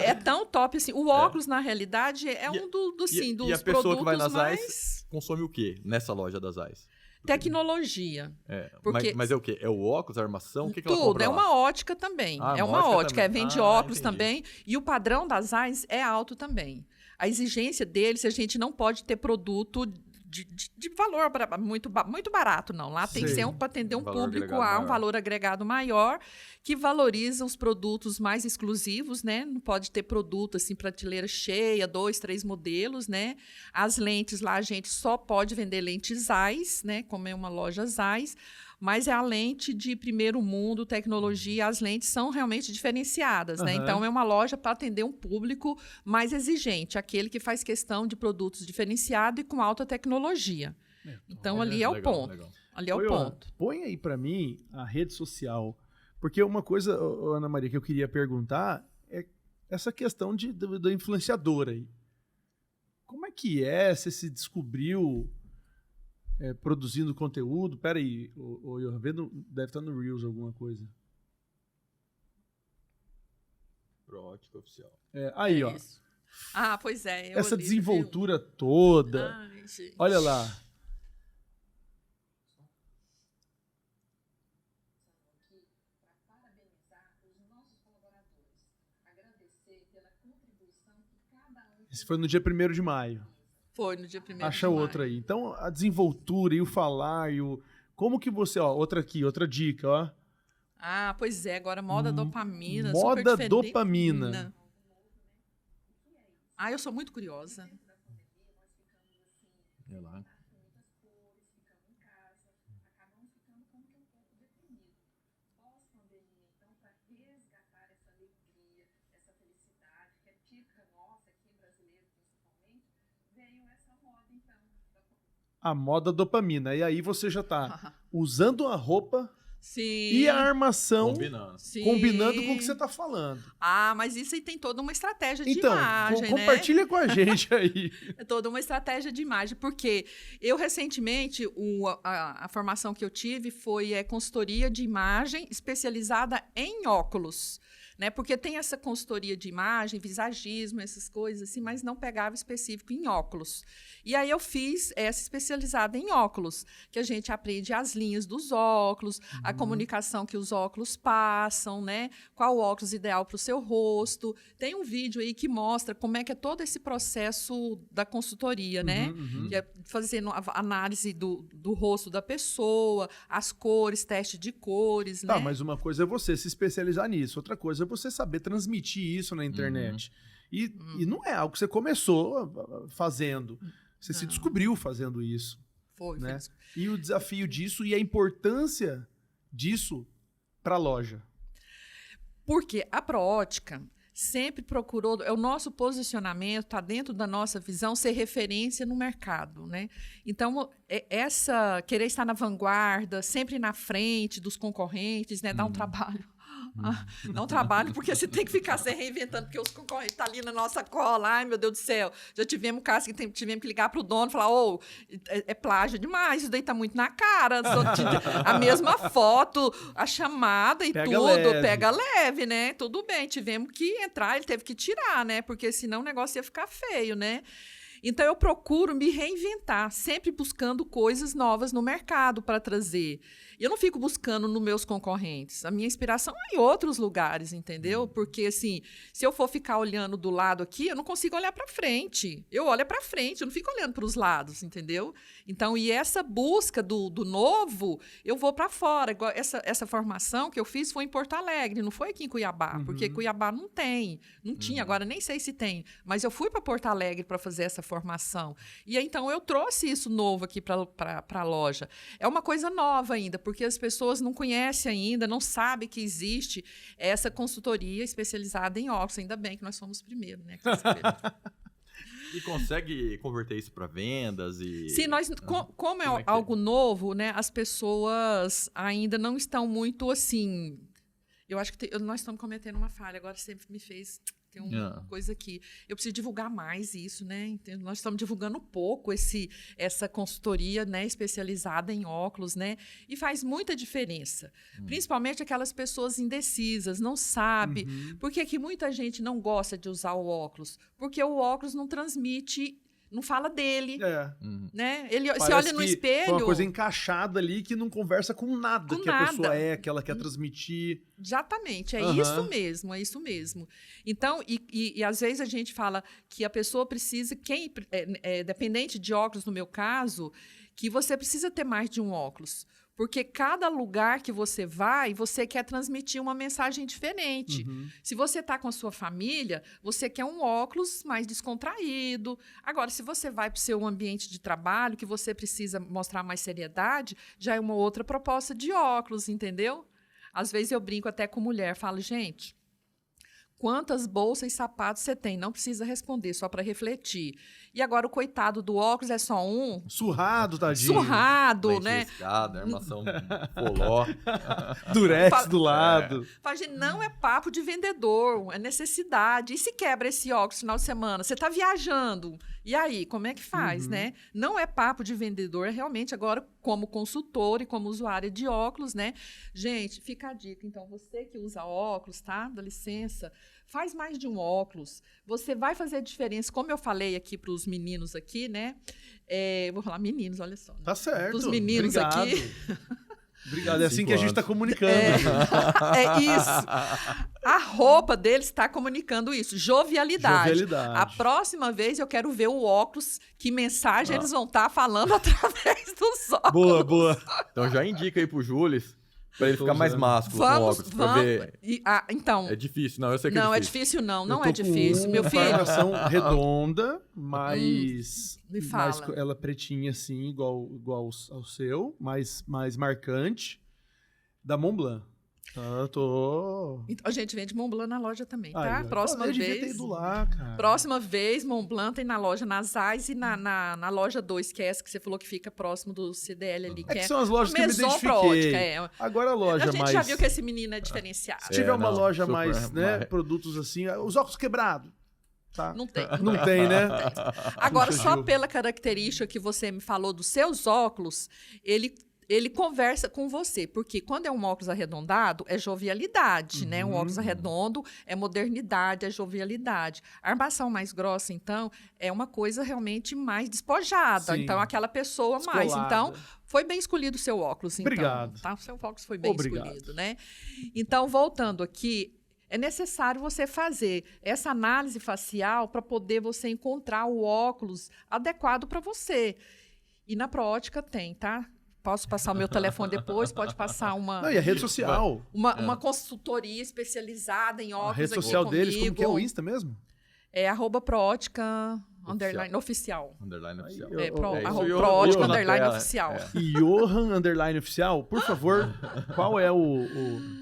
é tão top, assim. O óculos, na realidade, é um dos e a pessoa produtos que vai nas mais... Zais consome o quê nessa loja das Zais? Tecnologia. Porque... Mas é o quê? É o óculos, a armação? O que ela tudo. compra É lá? uma ótica também. É uma ótica. Vende óculos também. E o padrão das Zais é alto também. A exigência deles, a gente não pode ter produto de valor muito barato, não. Lá tem que ser para atender um público a um valor agregado maior, que valoriza os produtos mais exclusivos, né? Não pode ter produto assim, prateleira cheia, 2, 3 modelos, né? As lentes lá, a gente só pode vender lentes Zeiss, né? Como é uma loja Zeiss, mas é a lente de primeiro mundo, tecnologia, as lentes são realmente diferenciadas, né? Então, é uma loja para atender um público mais exigente, aquele que faz questão de produtos diferenciados e com alta tecnologia. Então, ali é o ponto. Legal. Ali é o ponto. Põe aí para mim a rede social, porque uma coisa, Ana Maria, que eu queria perguntar é essa questão do influenciador aí. Como é que é? Você se descobriu... produzindo conteúdo. Pera aí, o Johan, deve estar no Reels alguma coisa. Pro-ótica oficial. Aí, ó. Isso. Ah, pois é. Essa desenvoltura toda. Ai, gente. Olha lá. Esse foi no dia 1º de maio. Foi no dia 1º de maio. Acha outro aí. Então, a desenvoltura e o falar e o... Como que você... Ó, outra aqui, outra dica, ó. Ah, pois é. Agora, moda dopamina. Moda super dopamina. Ah, eu sou muito curiosa. Olha lá. A moda dopamina. E aí você já tá usando a roupa Sim. e a armação combinando com o que você tá falando. Ah, mas isso aí tem toda uma estratégia de então, imagem, compartilha com a gente aí. É toda uma estratégia de imagem, porque eu recentemente, a formação que eu tive foi consultoria de imagem especializada em óculos. Né? Porque tem essa consultoria de imagem, visagismo, essas coisas assim, mas não pegava específico em óculos. E aí eu fiz essa especializada em óculos, que a gente aprende as linhas dos óculos, a comunicação que os óculos passam, né? Qual o óculos ideal para o seu rosto. Tem um vídeo aí que mostra como é que é todo esse processo da consultoria, né? Que é fazendo a análise do rosto da pessoa, as cores, teste de cores, Tá, né? mas uma coisa é você se especializar nisso, outra coisa é você saber transmitir isso na internet. E não é algo que você começou fazendo. Você se descobriu fazendo isso. Foi. Né? E o desafio disso e a importância disso para a loja. Porque a Pro-ótica sempre procurou, o nosso posicionamento está dentro da nossa visão ser referência no mercado, né? Então, querer estar na vanguarda, sempre na frente dos concorrentes, né? Dá um trabalho. Não trabalho, porque você tem que ficar se reinventando, porque os concorrentes estão ali na nossa cola. Ai, meu Deus do céu. Já tivemos caso que tivemos que ligar para o dono e falar: é plágio demais, isso daí está muito na cara. A mesma foto, a chamada e pega leve, né? Tudo bem, tivemos que entrar, ele teve que tirar, né? Porque senão o negócio ia ficar feio, né? Então, eu procuro me reinventar, sempre buscando coisas novas no mercado para trazer. E eu não fico buscando nos meus concorrentes. A minha inspiração é em outros lugares, entendeu? Porque, assim, se eu for ficar olhando do lado aqui, eu não consigo olhar para frente. Eu olho para frente, eu não fico olhando para os lados, entendeu? Então, e essa busca do novo, eu vou para fora. Igual essa formação que eu fiz foi em Porto Alegre, não foi aqui em Cuiabá, porque Cuiabá não tinha, agora nem sei se tem. Mas eu fui para Porto Alegre para fazer essa formação. E aí, então, eu trouxe isso novo aqui para a loja. É uma coisa nova ainda, porque as pessoas não conhecem ainda, não sabem que existe essa consultoria especializada em óculos. Ainda bem que nós somos os primeiros, né? E consegue converter isso para vendas? Sim, como é algo novo, né? As pessoas ainda não estão muito assim... Eu acho que nós estamos cometendo uma falha. Agora sempre me fez... Tem uma coisa aqui. Eu preciso divulgar mais isso, né? Entendo? Nós estamos divulgando pouco essa consultoria, né, especializada em óculos, né? E faz muita diferença. Principalmente aquelas pessoas indecisas, não sabem. Por que muita gente não gosta de usar o óculos? Porque o óculos não transmite não fala dele, Uhum. né? Ele se Parece olha no que espelho... Foi uma coisa encaixada ali que não conversa com nada Com que a nada. pessoa é, que ela quer transmitir. Exatamente, é Aham. isso mesmo, é isso mesmo. Então, e às vezes a gente fala que a pessoa precisa, dependente de óculos, no meu caso, que você precisa ter mais de um óculos. Porque cada lugar que você vai, você quer transmitir uma mensagem diferente. Uhum. Se você está com a sua família, você quer um óculos mais descontraído. Agora, se você vai para o seu ambiente de trabalho, que você precisa mostrar mais seriedade, já é uma outra proposta de óculos, entendeu? Às vezes eu brinco até com mulher, falo, gente, quantas bolsas e sapatos você tem? Não precisa responder, só para refletir. E agora o coitado do óculos é só um. Surrado, tadinho. Surrado, Lente né? riscada, armação poló. Durex do lado. Fala, gente, não é papo de vendedor, é necessidade. E se quebra esse óculos no final de semana? Você está viajando. E aí, como é que faz, né? Não é papo de vendedor, é realmente agora como consultor e como usuária de óculos, né? Gente, fica a dica. Então, você que usa óculos, tá? Dá licença. Faz mais de um óculos. Você vai fazer a diferença. Como eu falei aqui para os meninos aqui, né? Vou falar meninos, olha só. Né? Tá certo. Os meninos Obrigado. aqui. Obrigado. É assim 5 que a gente anos. tá comunicando. É isso. A roupa deles está comunicando isso. Jovialidade. Jovialidade. A próxima vez eu quero ver o óculos, que mensagem eles vão estar falando através dos óculos. Boa, boa. Então já indica aí pro Júlis, pra ele ficar mais usando. másculo com Vamos, óculos. Pra vamos. ver. Então, É difícil, não, eu sei que não é é difícil. difícil, não. Eu Não tô é difícil. com Meu uma filho, armação redonda, mas... me fala. mais ela pretinha assim, igual ao seu, mais marcante, da Montblanc. Eu tô... Então, a gente vende Montblanc na loja também, tá? Ai, Próxima eu devia ter vez. ido lá, cara. Próxima vez, Montblanc tem na loja Nasais e na loja 2, que é essa que você falou que fica próximo do CDL ali. É que são as lojas que eu me Maison identifiquei. Prótica, Agora a loja A gente mais... já viu que esse menino é diferenciado. Se tiver uma não, loja super, mais, né, mais- produtos assim, os óculos quebrados, tá? Não tem. Não tem, né? Agora, Puxa, só Gil. pela característica que você me falou dos seus óculos, ele conversa com você, porque quando é um óculos arredondado, é jovialidade, né? Um óculos arredondo é modernidade, é jovialidade. A armação mais grossa, então, é uma coisa realmente mais despojada. Sim. Então, aquela pessoa mais. Descolada. Então, foi bem escolhido o seu óculos, então. Obrigado. Tá? O seu óculos foi bem Obrigado. escolhido, né? Então, voltando aqui, é necessário você fazer essa análise facial para poder você encontrar o óculos adequado para você. E na Proótica tem, tá? Posso passar o meu telefone depois, pode passar Não, e a rede social? uma consultoria especializada em A óculos rede aqui social deles, como comigo. que é o Insta mesmo? É @proótica _ oficial. Underline oficial. Eu- É, eu- pro, é isso, arroba Johan, proótica Johan na underline tela, oficial. Johan _ oficial, por favor, qual é o...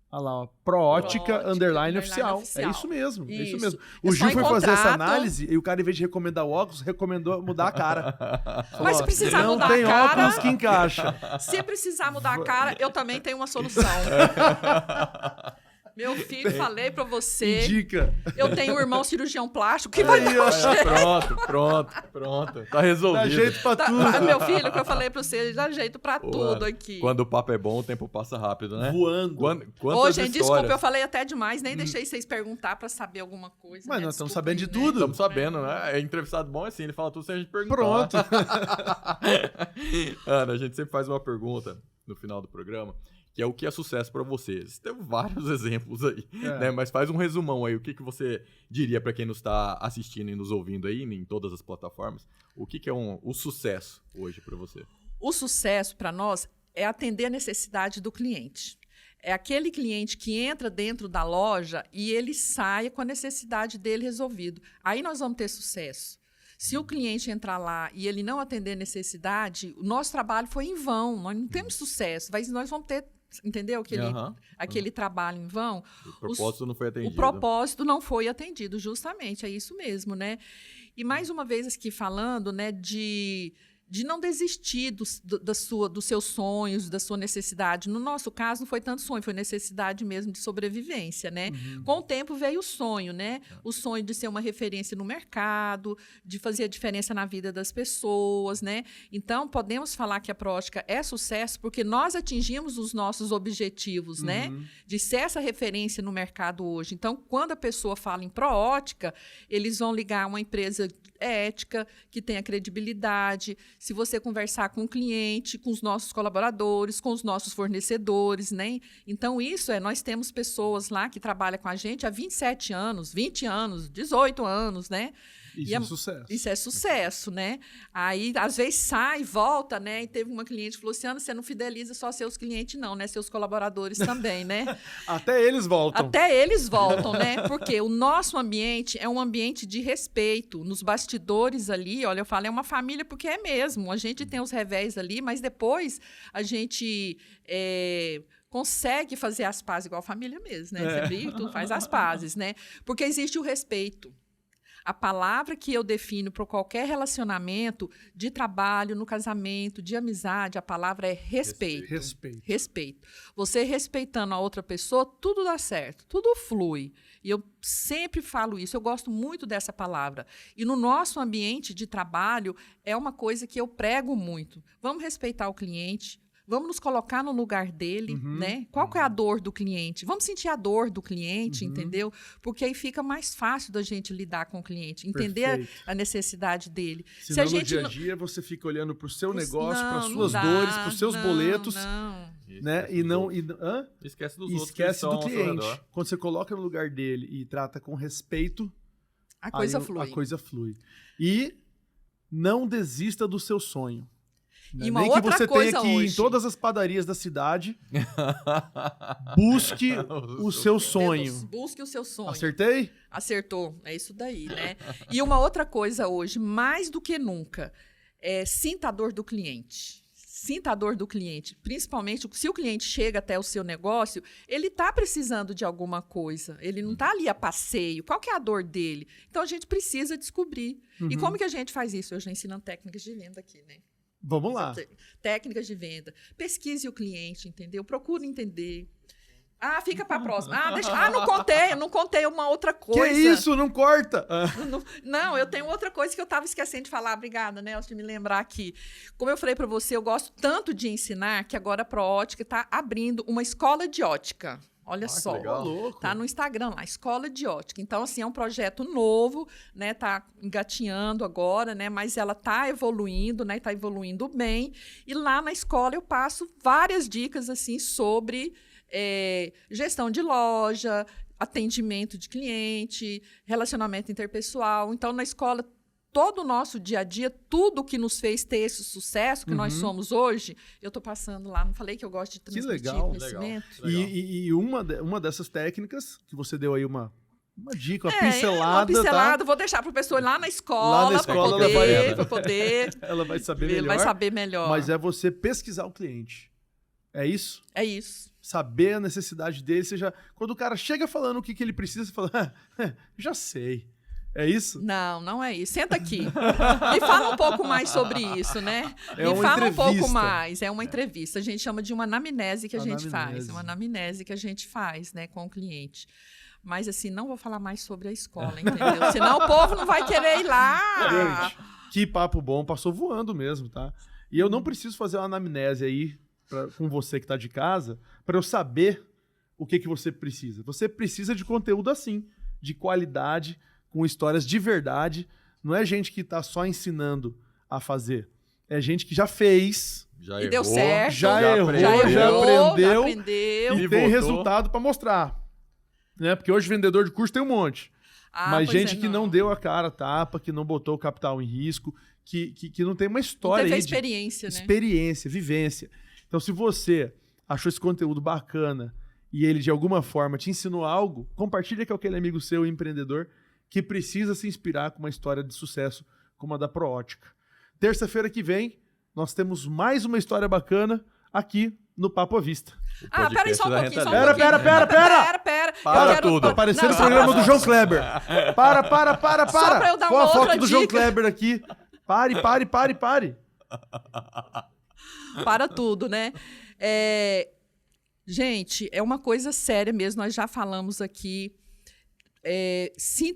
Olha lá, ó, Proótica Proótica underline underline oficial. oficial. É isso mesmo, é isso Isso. mesmo. É O só Gil foi em fazer essa contrato. análise e o cara, em vez de recomendar o óculos, recomendou mudar a cara. Falou, Mas se ó, precisar não mudar tem a cara- óculos que encaixa. Se precisar mudar a cara, eu também tenho uma solução. Meu filho, falei pra você. Indica. Eu tenho um irmão cirurgião plástico que vai Aí, dar ó. um jeito. Pronto. Tá resolvido. Dá jeito pra tudo. Meu filho, que eu falei pra você, ele dá jeito pra Pô, tudo aqui. Quando o papo é bom, o tempo passa rápido, né? Voando. Quantas Ô, gente, desculpa, histórias? eu falei até demais, nem deixei vocês perguntar pra saber alguma coisa. Mas né? nós estamos Desculpa sabendo de aí, tudo. Estamos sabendo, né? É entrevistado bom assim, ele fala tudo sem a gente perguntar. Pronto. Ana, a gente sempre faz uma pergunta no final do programa, que é o que é sucesso pra vocês. Tem vários exemplos aí, né? Mas faz um resumão aí. O que você diria pra quem nos está assistindo e nos ouvindo aí, em todas as plataformas? O que é o sucesso hoje pra você? O sucesso para nós é atender a necessidade do cliente. É aquele cliente que entra dentro da loja e ele sai com a necessidade dele resolvido. Aí nós vamos ter sucesso. Se o cliente entrar lá e ele não atender a necessidade, o nosso trabalho foi em vão. Nós não temos sucesso. Nós vamos ter, entendeu? Aquele trabalho em vão. O propósito não foi atendido. O propósito não foi atendido, justamente. É isso mesmo, né? E mais uma vez aqui falando, né, de de não desistir dos seus sonhos, da sua necessidade. No nosso caso, não foi tanto sonho, foi necessidade mesmo de sobrevivência, né? Com o tempo veio o sonho, né? O sonho de ser uma referência no mercado, de fazer a diferença na vida das pessoas, né? Então, podemos falar que a Proótica é sucesso porque nós atingimos os nossos objetivos, né? De ser essa referência no mercado hoje. Então, quando a pessoa fala em Proótica, eles vão ligar a uma empresa ética, que tenha credibilidade. Se você conversar com o cliente, com os nossos colaboradores, com os nossos fornecedores, né? Então, nós temos pessoas lá que trabalham com a gente há 27 anos, 20 anos, 18 anos, né? Isso é sucesso. Isso é sucesso, né? Aí, às vezes, sai, volta, né? E teve uma cliente que falou assim, Ana, você não fideliza só seus clientes, não, né? Seus colaboradores também, né? Até eles voltam. Até eles voltam, né? Porque o nosso ambiente é um ambiente de respeito. Nos bastidores ali, olha, eu falo, é uma família porque é mesmo. A gente tem os revés ali, mas depois a gente... consegue fazer as pazes igual a família mesmo, né? Você briga, tu faz as pazes, né? Porque existe o respeito. A palavra que eu defino para qualquer relacionamento de trabalho, no casamento, de amizade, a palavra é respeito. Respeito. Você respeitando a outra pessoa, tudo dá certo, tudo flui. E eu sempre falo isso, eu gosto muito dessa palavra. E no nosso ambiente de trabalho, é uma coisa que eu prego muito. Vamos respeitar o cliente. Vamos nos colocar no lugar dele, né? Qual que é a dor do cliente? Vamos sentir a dor do cliente, entendeu? Porque aí fica mais fácil da gente lidar com o cliente, entender a necessidade dele. Senão, se a gente no dia a dia, você fica olhando para o seu negócio, para as suas dores, para os seus boletos, né? Esquece dos outros. Esquece do cliente. Quando você coloca no lugar dele e trata com respeito, a coisa flui. E não desista do seu sonho. E uma nem outra que você coisa tenha que ir hoje. em todas as padarias da cidade, busque o seu sonho. Busque o seu sonho. Acertei? Acertou, é isso daí, né? E uma outra coisa hoje, mais do que nunca, sinta a dor do cliente. Sinta a dor do cliente. Principalmente, se o cliente chega até o seu negócio, ele está precisando de alguma coisa. Ele não está ali a passeio. Qual que é a dor dele? Então, a gente precisa descobrir. E como que a gente faz isso? Eu já ensinando técnicas de venda aqui, né? Vamos lá. Técnicas de venda. Pesquise o cliente, entendeu? Procure entender. Fica para a próxima. Não contei uma outra coisa. Que isso? Não corta! Não, eu tenho outra coisa que eu estava esquecendo de falar. Obrigada, Nelson, de me lembrar aqui. Como eu falei para você, eu gosto tanto de ensinar que agora a Proótica está abrindo uma escola de ótica. Olha só, tá no Instagram lá, Escola de Ótica. Então, assim, é um projeto novo, né? Tá engatinhando agora, né? Mas ela tá evoluindo, né? Tá evoluindo bem. E lá na escola eu passo várias dicas, assim, sobre gestão de loja, atendimento de cliente, relacionamento interpessoal. Então, na escola, todo o nosso dia a dia, tudo que nos fez ter esse sucesso que nós somos hoje, eu estou passando lá. Não falei que eu gosto de transmitir conhecimento? Legal. E uma dessas técnicas, que você deu aí uma dica, uma pincelada. Tá? Vou deixar para o professor lá na escola. Lá na escola para poder. Ela vai saber melhor. Ele vai saber melhor. Mas é você pesquisar o cliente. É isso? É isso. Saber a necessidade dele. Quando o cara chega falando o que ele precisa, você fala, já sei. É isso? Não é isso. Senta aqui. Me fala um pouco mais sobre isso, né? Me fala um pouco mais. É uma entrevista. A gente chama de uma anamnese que a gente faz. Uma anamnese que a gente faz, né, com o cliente. Mas, assim, não vou falar mais sobre a escola, entendeu? Senão o povo não vai querer ir lá. Gente, que papo bom. Passou voando mesmo, tá? E eu não preciso fazer uma anamnese aí com você que tá de casa para eu saber o que você precisa. Você precisa de conteúdo assim, de qualidade, com histórias de verdade. Não é gente que está só ensinando a fazer. É gente que já fez. Já errou, deu certo. Já errou, já aprendeu e tem resultado para mostrar. Né? Porque hoje vendedor de curso tem um monte. Mas gente que não deu a cara a tapa, que não botou o capital em risco, que não tem uma história não teve aí experiência, né? Experiência, vivência. Então, se você achou esse conteúdo bacana e ele, de alguma forma, te ensinou algo, compartilha com aquele amigo seu, empreendedor, que precisa se inspirar com uma história de sucesso como a da Proótica. Terça-feira que vem, nós temos mais uma história bacana aqui no Papo à Vista. Peraí só um pouquinho, Pera! Para tudo. Tá parecendo o programa do João Kleber. Para. Só pra eu dar Qual uma a foto outra do João dica. Kleber aqui? Pare. Para tudo, né? Gente, é uma coisa séria mesmo, nós já falamos aqui.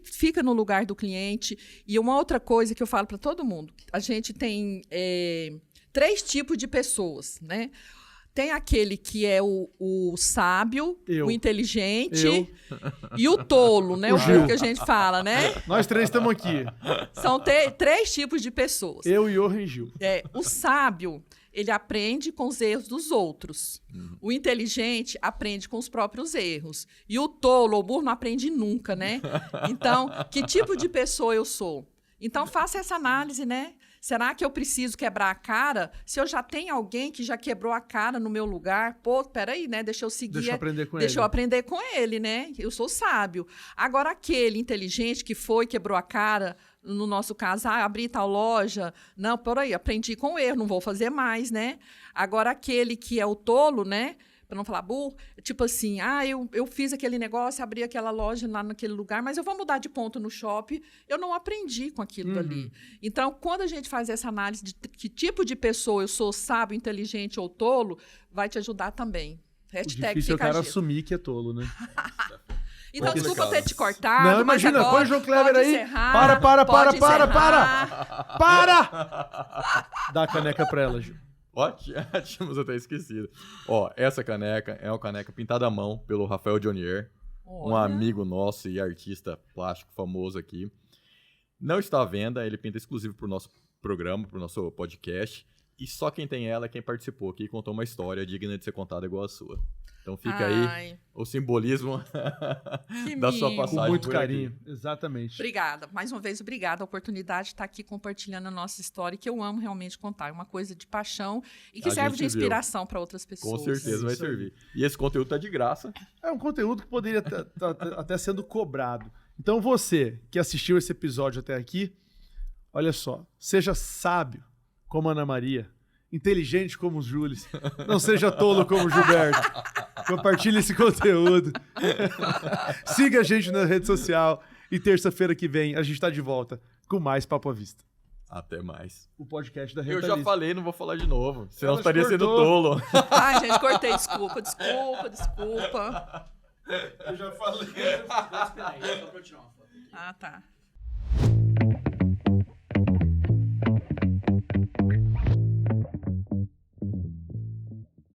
Fica no lugar do cliente. E uma outra coisa que eu falo para todo mundo, a gente tem 3 tipos de pessoas, né? Tem aquele que é o sábio, o inteligente e o tolo, né? O burro que a gente fala, né? Nós 3 estamos aqui. São 3 tipos de pessoas. Eu e o Gil. O sábio, ele aprende com os erros dos outros. O inteligente aprende com os próprios erros. E o tolo, o burro, não aprende nunca, né? Então, que tipo de pessoa eu sou? Então, faça essa análise, né? Será que eu preciso quebrar a cara? Se eu já tenho alguém que já quebrou a cara no meu lugar, pô, peraí, né? Deixa eu seguir. Deixa eu aprender com ele. Deixa eu aprender com ele, né? Eu sou sábio. Agora, aquele inteligente que quebrou a cara, no nosso caso, abri tal loja. Não, peraí, aprendi com o erro, não vou fazer mais, né? Agora, aquele que é o tolo, né? Para não falar burro, tipo assim, eu fiz aquele negócio, abri aquela loja lá naquele lugar, mas eu vou mudar de ponto no shopping, eu não aprendi com aquilo dali. Então, quando a gente faz essa análise de que tipo de pessoa eu sou, sábio, inteligente ou tolo, vai te ajudar também. Hashtag o difícil é o cara assumir que é tolo, né? Então, desculpa ter te cortado. Não, imagina, mas agora põe o João Kleber aí. Encerrar, para! Dá a caneca pra ela, Gil. Tínhamos até esquecido. Essa caneca é uma caneca pintada à mão pelo Rafael Jonier, um amigo nosso e artista plástico famoso aqui. Não está à venda, ele pinta exclusivo para o nosso programa, para o nosso podcast. E só quem tem ela é quem participou aqui e contou uma história digna de ser contada igual a sua. Então fica aí o simbolismo da sua passagem. Com muito carinho, exatamente. Obrigada. Mais uma vez, obrigada. A oportunidade de estar aqui compartilhando a nossa história, que eu amo realmente contar. É uma coisa de paixão e que serve de inspiração para outras pessoas. Com certeza vai servir. E esse conteúdo tá de graça. É um conteúdo que poderia estar até sendo cobrado. Então você que assistiu esse episódio até aqui, olha só, seja sábio como Ana Maria, inteligente como os Júlios, não seja tolo como o Gilberto. Compartilhe esse conteúdo. Siga a gente na rede social e terça-feira que vem a gente está de volta com mais Papo à Vista. Até mais. O podcast da Rentabilista. Eu já falei, não vou falar de novo. Senão estaria sendo tolo. Ai, gente, cortei. Desculpa. Eu já falei. Ah, tá.